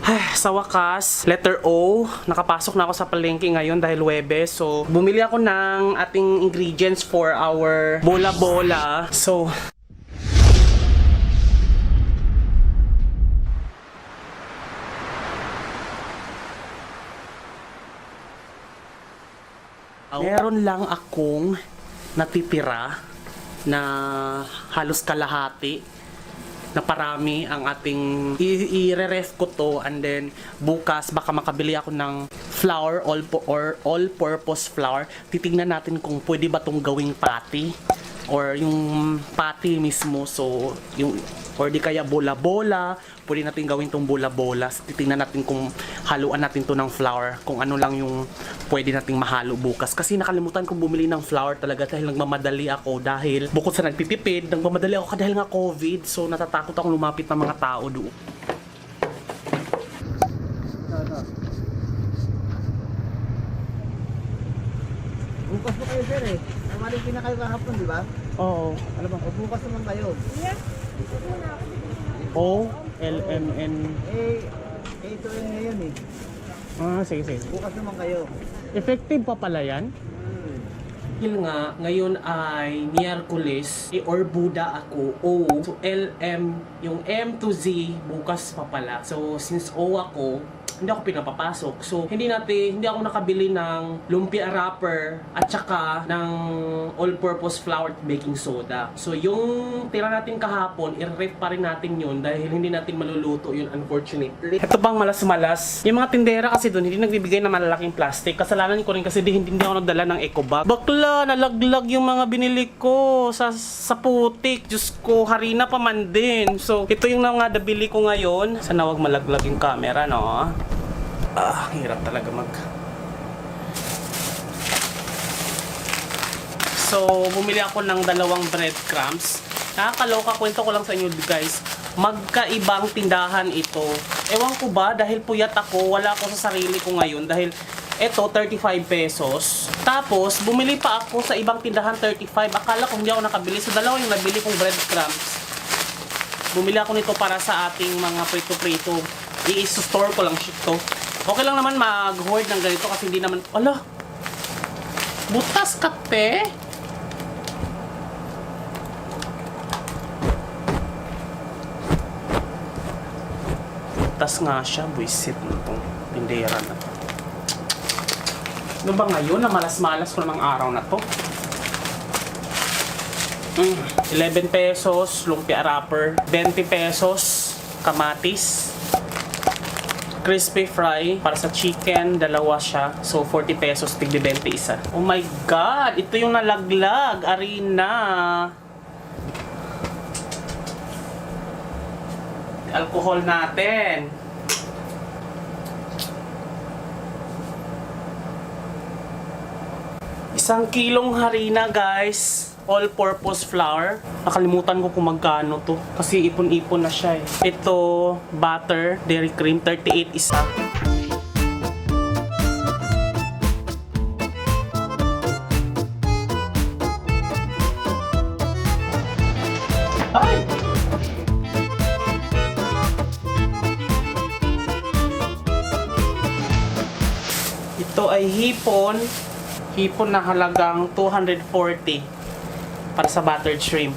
Sa wakas, letter O, nakapasok na ako sa palengke ngayon dahil Huwebes. So, bumili ako ng ating ingredients for our bola-bola. So, meron lang akong natitira na halos kalahati na parami ang ating i-re-ref ko to, and then bukas baka makabili ako ng flour or all-purpose flour. Titingnan natin kung pwede ba tong gawing patty or yung patty mismo, so yung or di kaya bola-bola, pwede natin gawin tong bola-bola. Titingnan natin kung haluan natin to ng flour, kung ano lang yung pwede nating mahalo bukas. Kasi nakalimutan kong bumili ng flour talaga dahil nagmamadali ako, dahil bukod sa nagtitipid, nagmamadali ako dahil nga COVID. So natatakot akong lumapit ng mga tao doon. Bukas po kayo, sir, eh. Namalin pinakayo kahapon, di ba? Oo. Ano bang, o bukas naman kayo. O-L-M-N. Ito yun ngayon, eh. Ah, sige, sige. Bukas naman kayo. Effective pa pala yan? Dahil nga, ngayon ay Miyerkules, or Buda ako, O. So, L-M, yung M to Z, bukas pa pala. So, since O ako, hindi ako pinapapasok. So, hindi ako nakabili ng lumpia wrapper at saka ng all-purpose flour at baking soda. So, yung tira natin kahapon, i-ref pa rin natin yun dahil hindi natin maluluto yun, unfortunately. Ito bang malas-malas? Yung mga tindera kasi doon, hindi nagbibigay ng malalaking plastic. Kasalanan ko rin kasi hindi ako nagdala ng eco bag. Bakla, nalaglag yung mga binili ko sa putik. Diyos ko, harina pa man din. So, ito yung mga nabili ko ngayon. Sana wag malaglag yung camera, no? Hirap talaga So, bumili ako ng dalawang breadcrumbs. Nakakaloka, kwento ko lang sa inyo guys. Magkaibang tindahan ito. Ewan ko ba, dahil puyat ako, wala ako sa sarili ko ngayon. Dahil ito, 35 pesos. Tapos, bumili pa ako sa ibang tindahan, 35. Akala ko hindi ako nakabili. So, dalawa yung nabili kong breadcrumbs. Bumili ako nito para sa ating mga prito-prito. I-store ko lang ito. Okay lang naman mag-hoard ng ganito kasi hindi naman... Ala! Butas kape! Butas nga siya. Buisit na itong tindera na to. Ano ba ngayon na malas-malas ko namang araw na to? 11 pesos lumpia wrapper. 20 pesos kamatis. Crispy fry para sa chicken, dalawa siya. So 40 pesos, tigdi 20 isa. Oh my god, ito yung nalaglag, arena. Alcohol natin. Isang kilong harina, guys. All-purpose flour. Nakalimutan ko kung magkano to. Kasi ipon-ipon na siya eh. Ito, butter, dairy cream, 38 isa. Ay! Ito ay hipon. Hipon na halagang 240. Para sa buttered shrimp.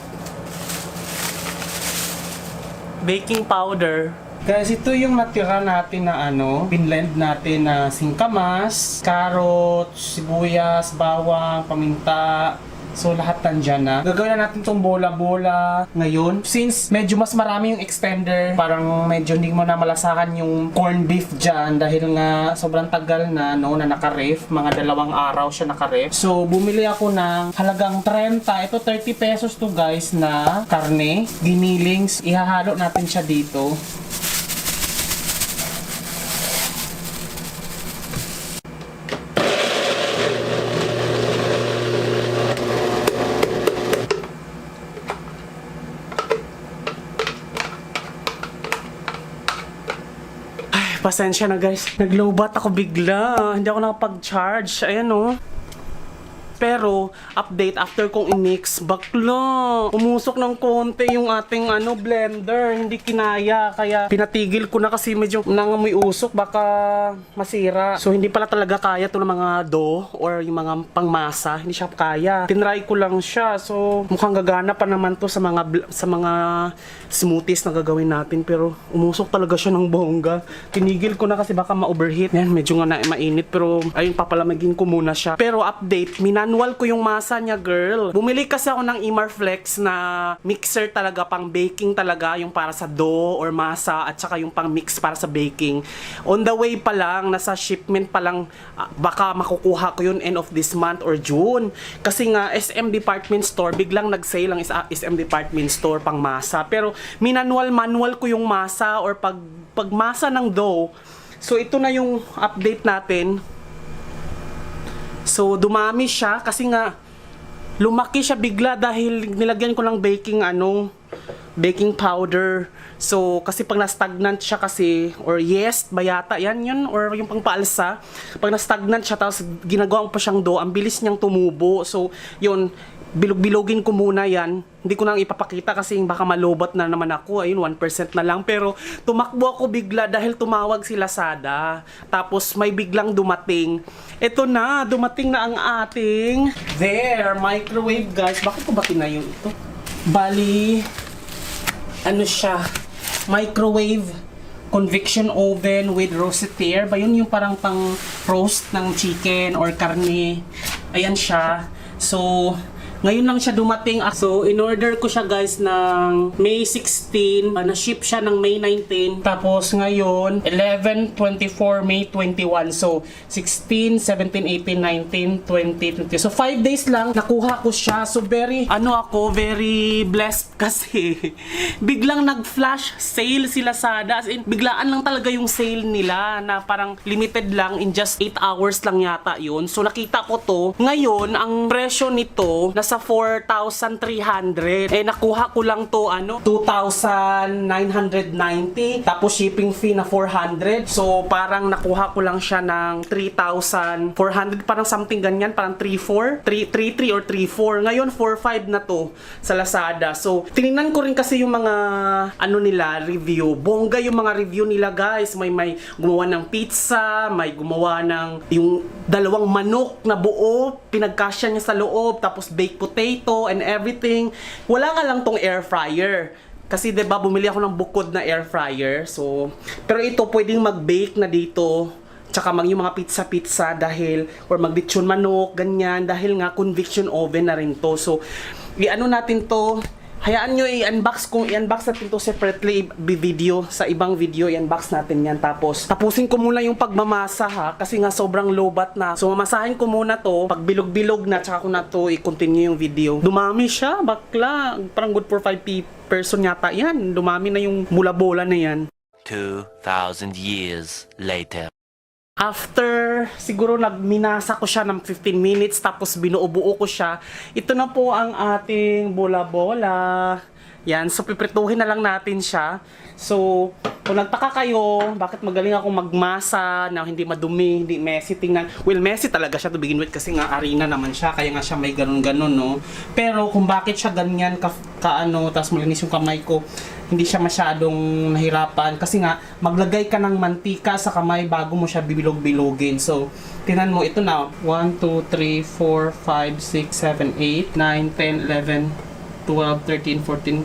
Baking powder. Guys, ito yung natira natin na binlend natin na singkamas, carrots, sibuyas, bawang, paminta. So, lahat nandyan na. Gagawin na natin itong bola-bola ngayon. Since medyo mas marami yung extender, parang medyo hindi mo na malasakan yung corned beef dyan dahil nga sobrang tagal na, na naka-ref. Mga 2 araw siya naka-ref. So, bumili ako ng halagang 30. Ito 30 pesos to guys na karne. Ginilings. Ihahalo natin siya dito. Pasensya na guys, nag-lowbat ako bigla. Hindi ako nakapag-charge. Ayan o. Pero, update, after kong i-mix, bakla, umusok ng konti yung ating blender. Hindi kinaya. Kaya, pinatigil ko na kasi medyo nangamoy usok. Baka masira. So, hindi pala talaga kaya ito ng mga dough or yung mga pangmasa. Hindi siya kaya. Tinry ko lang siya. So, mukhang gagana pa naman to sa mga smoothies na gagawin natin. Pero, umusok talaga siya ng bongga. Tinigil ko na kasi baka ma-overheat. Yan, medyo nga na mainit. Pero, ayun, papalamagin ko muna siya. Pero, update, minanual ko yung masa niya, girl. Bumili kasi ako ng Imarflex na mixer talaga, pang baking talaga, yung para sa dough or masa, at saka yung pang mix para sa baking. On the way pa lang, nasa shipment pa lang, baka makukuha ko yun end of this month or June. Kasi nga, SM Department Store, biglang nag-sale ang SM Department Store pang masa. Pero, manual ko yung masa or pagmasa ng dough. So, ito na yung update natin. So, dumami siya kasi nga lumaki siya bigla dahil nilagyan ko ng baking powder. So, kasi pag na-stagnant siya kasi, or yeast, bayata, yan yun, or yung pangpaalsa, pag na-stagnant siya, tapos ginagawa pa siyang dough, ang bilis niyang tumubo. So, yun, bilog-bilogin ko muna yan. Hindi ko nang ipapakita kasi baka malobat na naman ako. Ayun, 1% na lang. Pero tumakbo ako bigla dahil tumawag si Lazada. Tapos may biglang dumating. Ito na, dumating na ang ating microwave, guys. Bakit ko ba kinayo ito? Bali, siya? Microwave convection oven with roasted ba yun yung parang pang roast ng chicken or karne. Ayan siya. So, ngayon lang siya dumating. So, in-order ko siya, guys, ng May 16. Na-ship siya ng May 19. Tapos, ngayon, 11, 24, May 21. So, 16, 17, 18, 19, 20, 20. So, 5 days lang, nakuha ko siya. So, very blessed kasi biglang nag-flash sale si Lazada. As in, biglaan lang talaga yung sale nila na parang limited lang, in just 8 hours lang yata yun. So, nakita ko to. Ngayon, ang presyo nito, nasa 4,300. Nakuha ko lang to 2,990. Tapos shipping fee na 400. So parang nakuha ko lang siya ng 3,400. Parang something ganyan. Parang 3,400. 3,300 or 3,400. Ngayon 4,500 na to sa Lazada. So tinignan ko rin kasi yung mga nila, review. Bongga yung mga review nila, guys. May gumawa ng pizza. May gumawa ng yung dalawang manok na buo. Pinagkasya niya sa loob. Tapos baked potato and everything. Wala nga lang tong air fryer. Kasi 'di ba bumili ako ng bukod na air fryer. So, pero ito pwedeng mag-bake na dito. Tsaka yung mga pizza dahil or mag-lechon manok, ganyan dahil nga convection oven na rin to. So, natin to. Hayaan nyo i-unbox natin to separately video sa ibang video, i-unbox natin yan. Tapos tapusin ko muna yung pagmamasa, ha, kasi nga sobrang lobat na. So mamasahin ko muna to, pag bilog-bilog na, tsaka ko na to i-continue yung video. Dumami siya, bakla, parang good for 5 person yata yan. Dumami na yung bola-bola na yan. 2,000 years later. After, siguro nagminasa ko siya ng 15 minutes tapos binuo-buo ko siya. Ito na po ang ating bola-bola. Yan, so piprituhin na lang natin siya. So, kung nagtaka kayo, bakit magaling ako magmasa na hindi madumi, hindi messy, tingnan. Well, messy talaga siya to begin with kasi nga harina naman siya, kaya nga siya may ganun-ganun, no? Pero kung bakit siya ganyan tapos malinis yung kamay ko, hindi siya masyadong nahirapan kasi nga maglagay ka ng mantika sa kamay bago mo siya bibilog-bilogin. So, tinan mo ito na, 1, 2, 3, 4, 5, 6, 7, 8, 9, 10, 11, 12, 13, 14,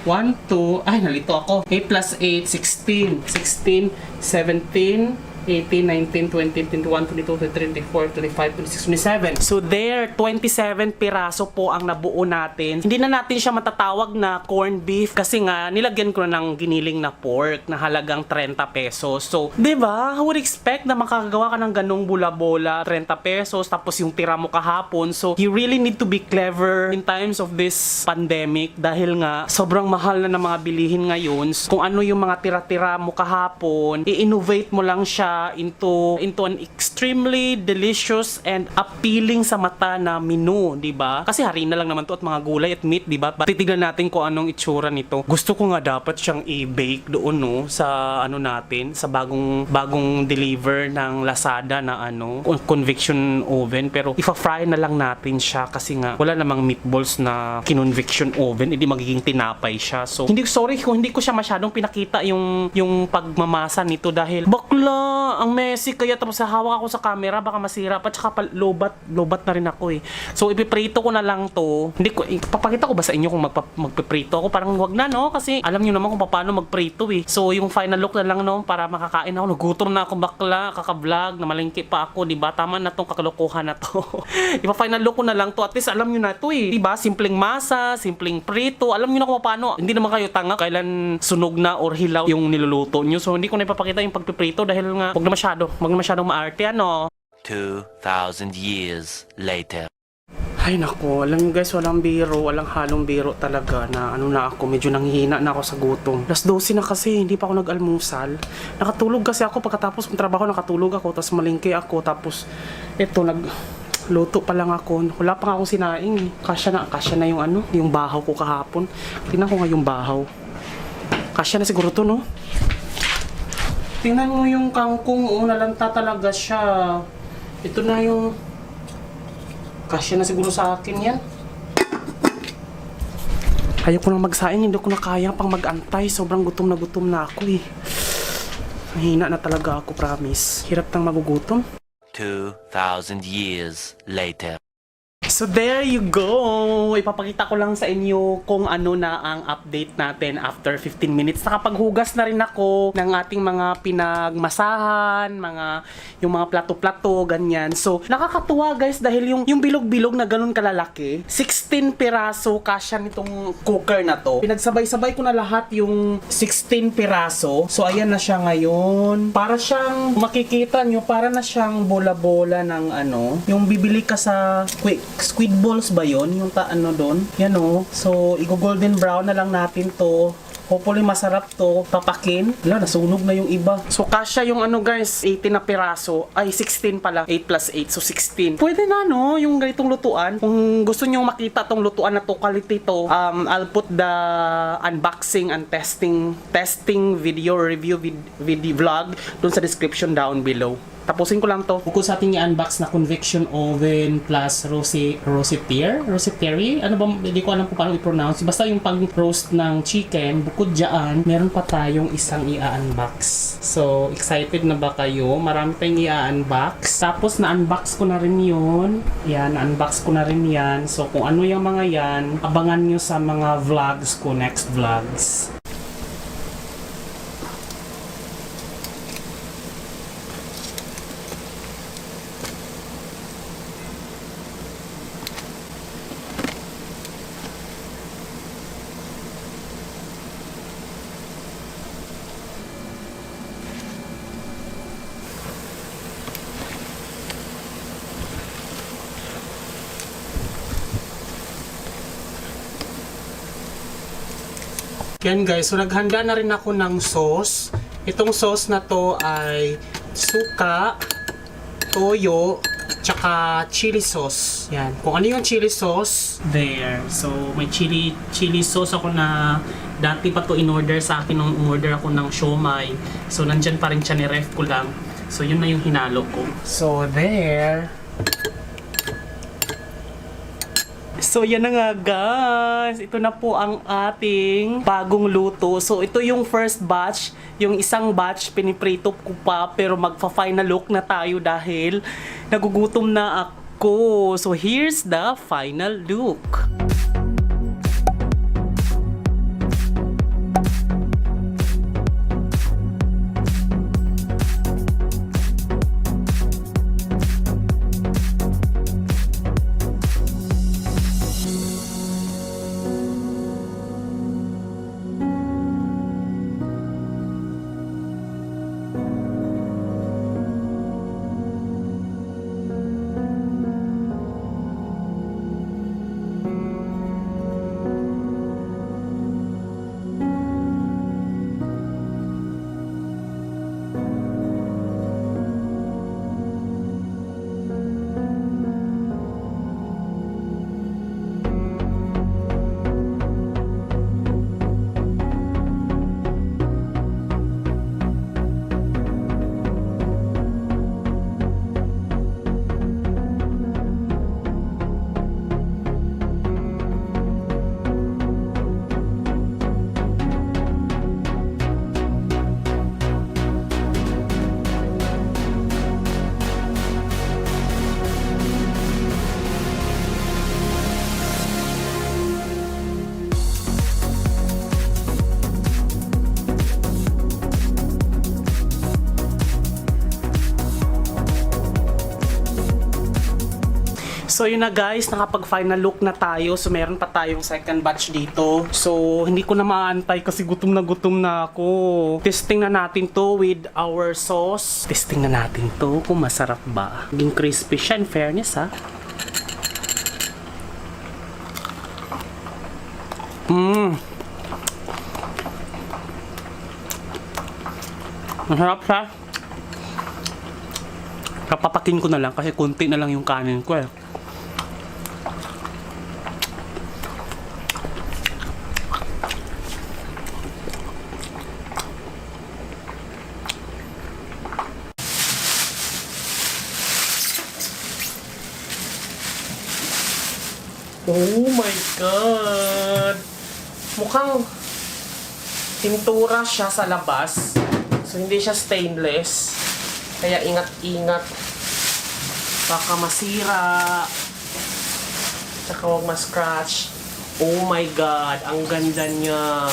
1, 2, nalito ako. 8 plus 8, 16, 16, 17, 18, 19, 20, 21, 22, 23, 24, 25, 26, 27. So there, 27 piraso po ang nabuo natin. Hindi na natin siya matatawag na corned beef kasi nga nilagyan ko na ng giniling na pork na halagang 30 pesos. So, 'di ba? Who would expect na makagawa ka ng ganung bola-bola, 30 pesos tapos yung tira mo kahapon. So, you really need to be clever in times of this pandemic dahil nga sobrang mahal na ng mga bilihin ngayon. Kung ano yung mga tira-tira mo kahapon, i-innovate mo lang siya siya into an extremely delicious and appealing sa mata na menu, di ba? Kasi harina lang naman to at mga gulay at meat, di ba? Titignan natin kung anong itsura nito. Gusto ko nga dapat siyang i-bake doon, no, sa ano natin, sa bagong deliver ng Lazada na convection oven, pero ifa-fry na lang natin siya kasi nga wala namang meatballs na kinonvection oven, hindi magiging tinapay siya. So, sorry kung hindi ko siya masyadong pinakita yung pagmamasa nito dahil bakla, ang messy kaya tapos hawak ako sa camera baka masira pa tsaka lobat na rin ako eh. So, ipiprito ko na lang to. Hindi ko, ipapakita ko ba sa inyo kung magpiprito ako? Parang wag na, no? Kasi alam niyo naman kung paano magprito eh. So, yung final look na lang, no? Para makakain ako. Nagutom na ako bakla, kaka-vlog, na malingki pa ako, di ba? Tama na tong kakalokohan na to. Ipa-final look ko na lang to. At least alam niyo na to eh. Di ba? Simpleng masa, simpleng prito. Alam niyo na kung paano. Hindi naman kayo tanga kailan sunog na or hilaw yung niluluto niyo. So, hindi ko na ipapakita yung pagpiprito dahil nga wag na masyadong maarte, ano? 2,000 years later. Ay nako, alam niyo guys, walang halong biro talaga na na ako, medyo nanghihina na ako sa gutom. 12 na kasi, hindi pa ako nag-almusal. Nakatulog kasi ako pagkatapos ng trabaho, nakatulog ako, tapos malingki ako, tapos eto, luto pa lang ako. Wala pa nga akong sinaing. Kasya na yung bahaw ko kahapon. Tingnan ko nga yung bahaw. Kasya na siguro to, no? Tingnan mo yung kangkong, nalanta talaga siya. Ito na yung kasya na siguro sa akin yan. Ayoko nang magsaing, hindi ko na kaya pang mag-antay. Sobrang gutom na ako eh. Mahina na talaga ako, promise. Hirap nang magugutom. 2,000 years later. So there you go! Ipapakita ko lang sa inyo kung ano na ang update natin after 15 minutes. Nakapaghugas na rin ako ng ating mga pinagmasahan, yung mga plato-plato, ganyan. So, nakakatuwa guys dahil yung bilog-bilog na ganun kalalaki, 16 piraso kasya nitong cooker na to. Pinagsabay-sabay ko na lahat yung 16 piraso. So, ayan na siya ngayon. Para siyang, makikita nyo, para na siyang bola-bola ng yung bibili ka sa squid balls ba yon yung doon yan so i-golden brown na lang natin to. Hopefully masarap to papakin. Nasunog na yung iba. So kasya yung guys 18 na piraso ay 16 pala, 8 plus 8 so 16. Pwede na yung ganitong lutuan. Kung gusto niyo makita tong lutuan na to, quality to, I'll put the unboxing and testing video review video vlog dun sa description down below. Tapusin ko lang to. Bukod sa ating i-unbox na convection oven plus rotisserie? Ano ba? Hindi ko alam kung paano i-pronounce. Basta yung pag-roast ng chicken, bukod dyan, meron pa tayong isang i-unbox. So, excited na ba kayo? Marami tayong i-unbox. Tapos, na-unbox ko na rin yun. Yan, na-unbox ko na rin yan. So, kung ano yung mga yan, abangan nyo sa mga vlogs ko, next vlogs. Yan guys, so naghanda na rin ako ng sauce. Itong sauce na to ay suka, toyo, tsaka chili sauce. Yan. Kung ano yung chili sauce, there. So may chili sauce ako na dati pa to in-order sa akin nung umorder ako ng siomai. So nandyan pa rin siya, ni-ref ko lang. So yun na yung hinalo ko. So there. So yan na nga guys, ito na po ang ating bagong luto. So ito yung first batch, yung isang batch piniprito ko pa pero magfa-final look na tayo dahil nagugutom na ako. So here's the final look. So yun na guys, nakapag-final look na tayo. So meron pa tayong second batch dito. So hindi ko na maantay kasi gutom na ako. Testing na natin to with our sauce. Testing na natin to kung masarap ba. Naging crispy siya, in fairness ha. Masarap siya. Papakin ko na lang kasi konti na lang yung kanin ko eh. Oh my God! Mukhang pintura siya sa labas. So hindi siya stainless. Kaya ingat-ingat. Baka masira. Tsaka huwag ma-scratch. Oh my God! Ang ganda niya.